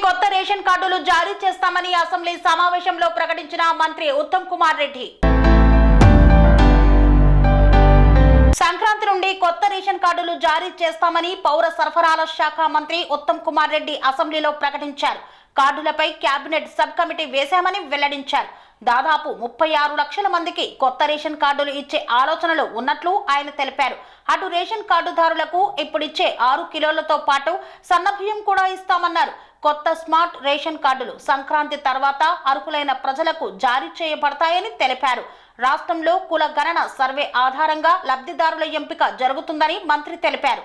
కొత్త రేషన్ కార్డులు జారీ చేస్తామని అసెంబ్లీ సమావేశంలో ప్రకటించిన మంత్రి ఉత్తమ్ కుమార్ రెడ్డి. సంక్రాంతి నుండి కొత్త రేషన్ కార్డులు జారీ చేస్తామని పౌర సరఫరాల శాఖ మంత్రి ఉత్తమ్ కుమార్ రెడ్డి అసెంబ్లీలో ప్రకటించారు. కార్డులపై కేబినెట్ సబ్ కమిటీ వేశామని వెల్లడించారు. దాదాపు 36 లక్షల మందికి కొత్త రేషన్ కార్డులు ఇచ్చే ఆలోచనలు ఉన్నట్లు ఆయన తెలిపారు. అటు రేషన్ కార్డుదారులకు ఇప్పుడిచ్చే 6 కిలోలతో పాటు సన్నబియ్యం కూడా ఇస్తామన్నారు. కొత్త స్మార్ట్ రేషన్ కార్డులు సంక్రాంతి తర్వాత అర్హులైన ప్రజలకు జారీ చేయబడతాయని తెలిపారు. రాష్ట్రంలో కుల గణన సర్వే ఆధారంగా లబ్ధిదారుల ఎంపిక జరుగుతుందని మంత్రి తెలిపారు.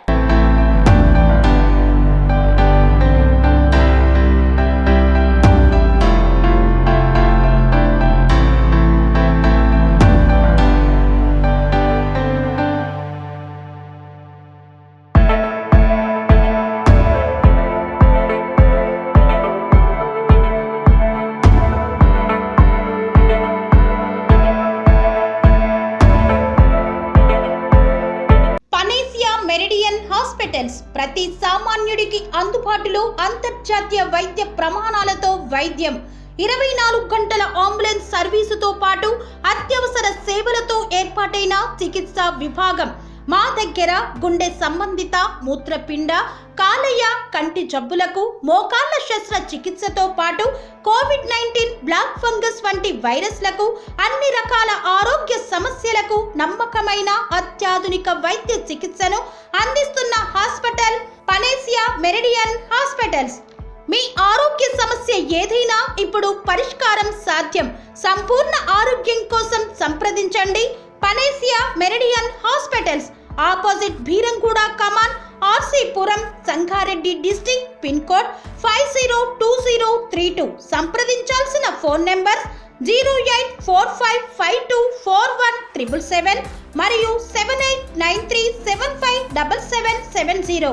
మెరిడియన్ హాస్పిటల్స్ ప్రతి సామాన్యుడికి అందుబాటులో అంతర్జాతీయ వైద్య ప్రమాణాలతో వైద్యం, 24 గంటల అంబులెన్స్ సర్వీసుతో పాటు అత్యవసర సేవలతో ఏర్పాటైన చికిత్సా విభాగం. మా దగ్గర గుండె సంబంధిత, మూత్రపిండ, కాలేయ, కంటి జబ్బులకు, మోకాళ్ల శస్త్ర చికిత్సతో పాటు కోవిడ్-19, బ్లాక్ ఫంగస్ వంటి వైరస్లకు, అన్ని రకాల ఆరోగ్య సమస్యలకు నమ్మకమైన అత్యాధునిక వైద్య చికిత్సను అందిస్తున్న హాస్పిటల్ పనేసియా మెరిడియన్ హాస్పిటల్స్. మీ ఆరోగ్య సమస్య ఏదైనా ఇప్పుడు పరిష్కారం సాధ్యం. సంపూర్ణ ఆరోగ్యం కోసం సంప్రదించండి Panacea Meridian hospitals, opposite Beeramguda కమాన్, RC Puram, Sangareddy district, pin code 502032. సంప్రదించాల్సిన ఫోన్ నెంబర్ 0845524177 మరియు 7893757770.